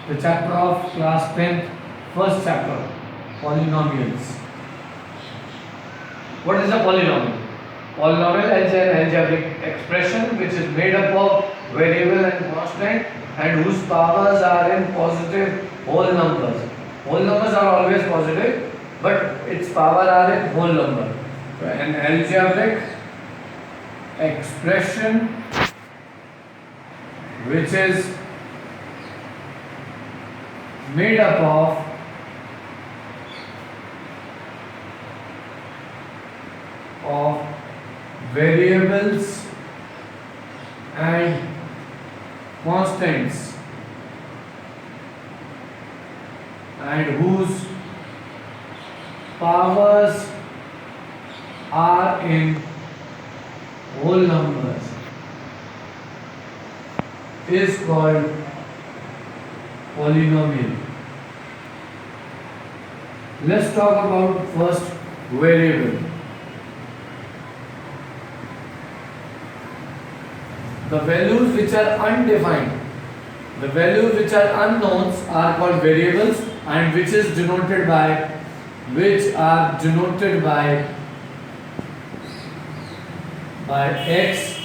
the chapter of class 10th, first chapter, polynomials. What is a polynomial? Polynomial is an algebraic expression which is made up of variable and constant and whose powers are in positive whole numbers. Whole numbers are always positive, but its power are in whole number. So an algebraic expression which is made up of variables and constants and whose powers are in whole numbers is called polynomial. Let's talk about first variable. The values which are undefined, the values which are unknowns are called variables, and which are denoted by x,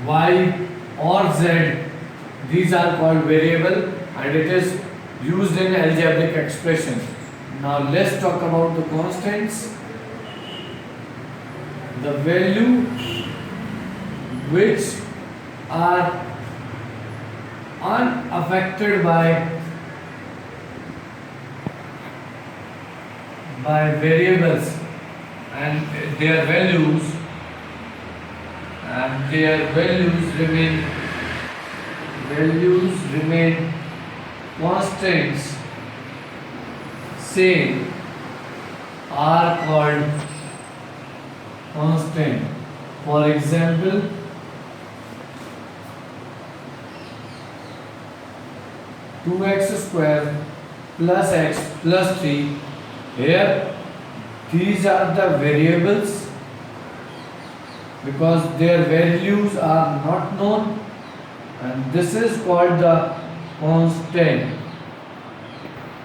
y or z. These are called variable and it is used in algebraic expressions. Now let's talk about the constants. The value which are unaffected by variables and their values remain constants same are called constant. For example, 2x square plus x plus 3. Here these are the variables because their values are not known, and this is called the constant.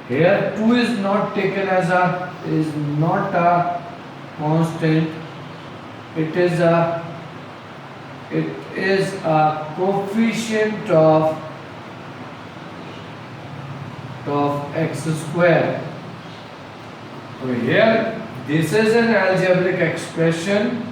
Here 2 is not taken as a constant. It is a coefficient of x square. So here this is an algebraic expression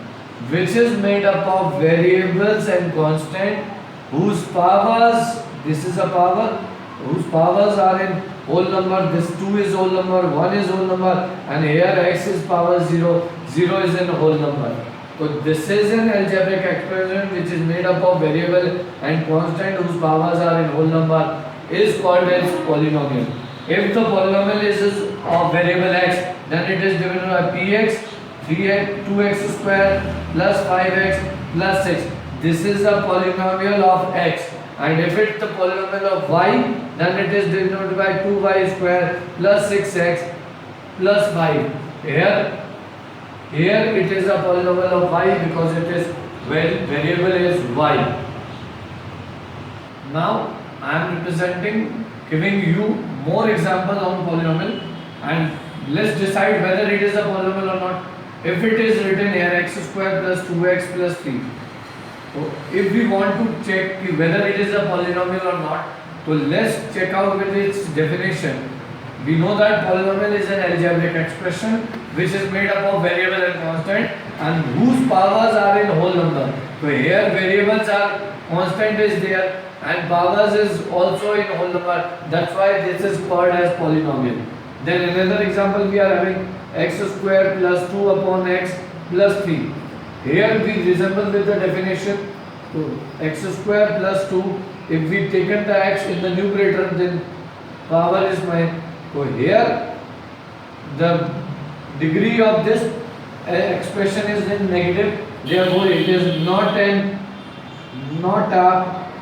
which is made up of variables and constant whose powers, this is a power, whose powers are in whole number. This 2 is whole number, 1 is whole number, and here x is power 0, 0 is in whole number. So this is an algebraic expression which is made up of variable and constant whose powers are in whole number is called as polynomial. If the polynomial is of variable x, then it is divided by px, 2x square plus 5x plus 6. This is a polynomial of x. And if it's the polynomial of y, then it is denoted by 2y square plus 6x plus 5. Here it is a polynomial of y because it is variable is y. Now I am giving you more examples on polynomial, and let's decide whether it is a polynomial or not. If it is written here x square plus 2x plus 3. So if we want to check whether it is a polynomial or not, so let's check out with its definition. We know that polynomial is an algebraic expression which is made up of variable and constant and whose powers are in whole number. So here variables are, constant is there and powers is also in whole number. That's why this is called as polynomial. Then another example we are having x square plus 2 upon x plus 3. Here we resemble with the definition. So x square plus 2, if we taken the x in the numerator, then power is mine. So here the degree of this expression is in negative, therefore it is not a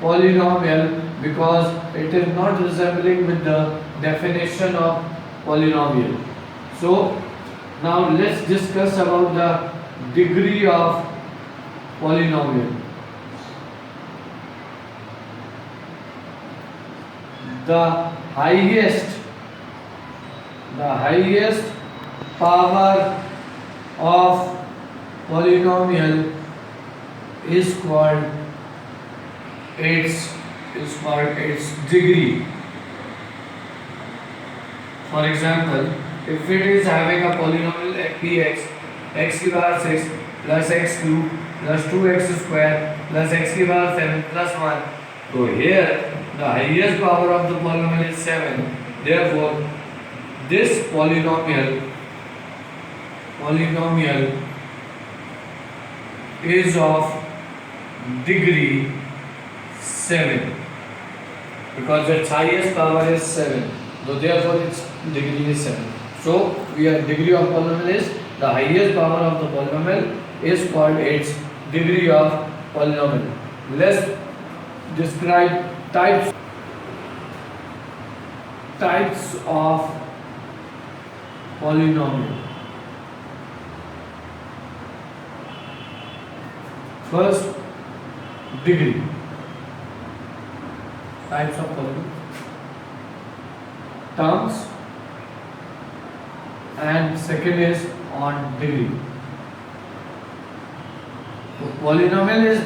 polynomial because it is not resembling with the definition of polynomial. So now let's discuss about the degree of polynomial. the highest power of polynomial is called its degree. For example, if it is having a polynomial px, x की power 6 plus x cube plus 2x square plus x की power 7 plus 1. So here the highest power of the polynomial is 7. Therefore, this polynomial is of degree 7 because its highest power is 7. So therefore its degree is 7. So degree of polynomial is the highest power of the polynomial is called its degree of polynomial. Let's describe types of polynomial. First, degree. Types of polynomial. Terms, and second is on degree. So polynomial is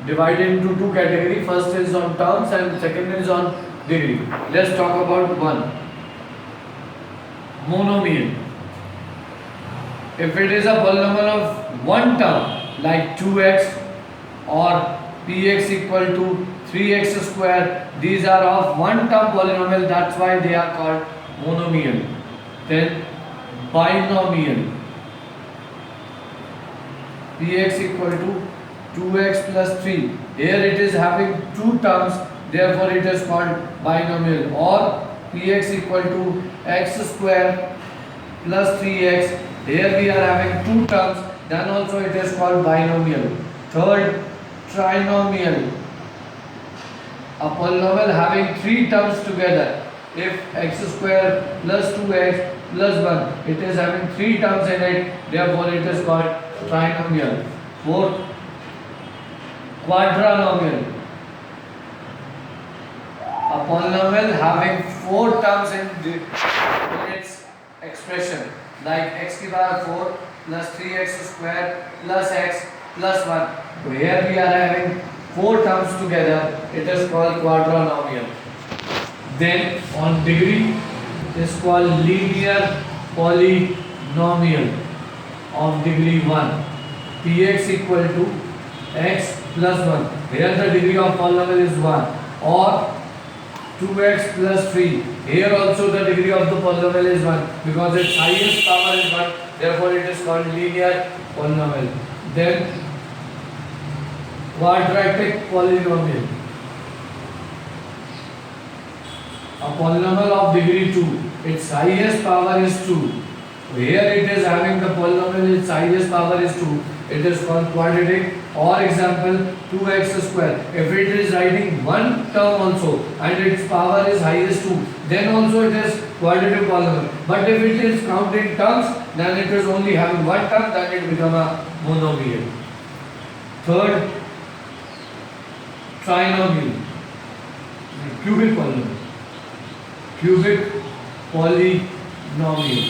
divided into two categories. First is on terms and second is on degree. Let's talk about one. Monomial. If it is a polynomial of one term like 2x or px equal to 3x square, these are of one term polynomial, that's why they are called monomial. Then binomial. Px equal to 2x plus 3. Here it is having two terms, therefore it is called binomial. Or px equal to x square plus 3x. Here we are having two terms, then also it is called binomial. Third, trinomial. A polynomial having three terms together. If x square plus 2x plus 1, it is having three terms in it, therefore it is called trinomial. Fourth, quadrinomial. A polynomial having four terms in its expression, like x की power 4 plus 3x square plus x plus 1. So here we are having four terms together, it is called quadrinomial. Then on degree, it is called linear polynomial of degree 1. Px equal to x plus 1. Here the degree of polynomial is 1. Or 2x plus 3. Here also the degree of the polynomial is 1 because its highest power is 1. Therefore it is called linear polynomial. Then quadratic polynomial. A polynomial of degree 2. Its highest power is 2. Here it is having the polynomial, its highest power is 2. It is called quadratic. Or example 2x square. If it is writing one term also and its power is highest 2, then also it is quadratic polynomial. But if it is counting terms, then it is only having one term, then it becomes a monomial. Third, trinomial. Cubic polynomial. Cubic polynomial.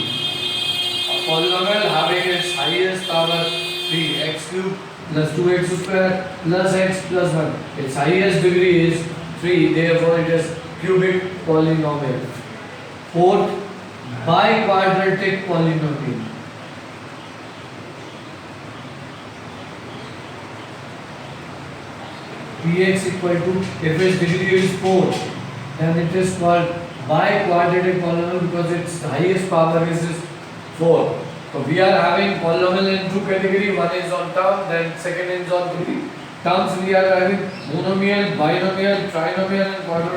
A polynomial having its highest power 3x cube plus 2x square plus x plus 1. Its highest degree is 3, therefore it is cubic polynomial. Fourth, biquadratic polynomial. Px equal to, if its degree is 4, then it is called biquadratic polynomial because its highest power is 4. So we are having polynomial in two categories. One is on term, then second is on degree. Terms we are having monomial, binomial, trinomial and quadrinomial.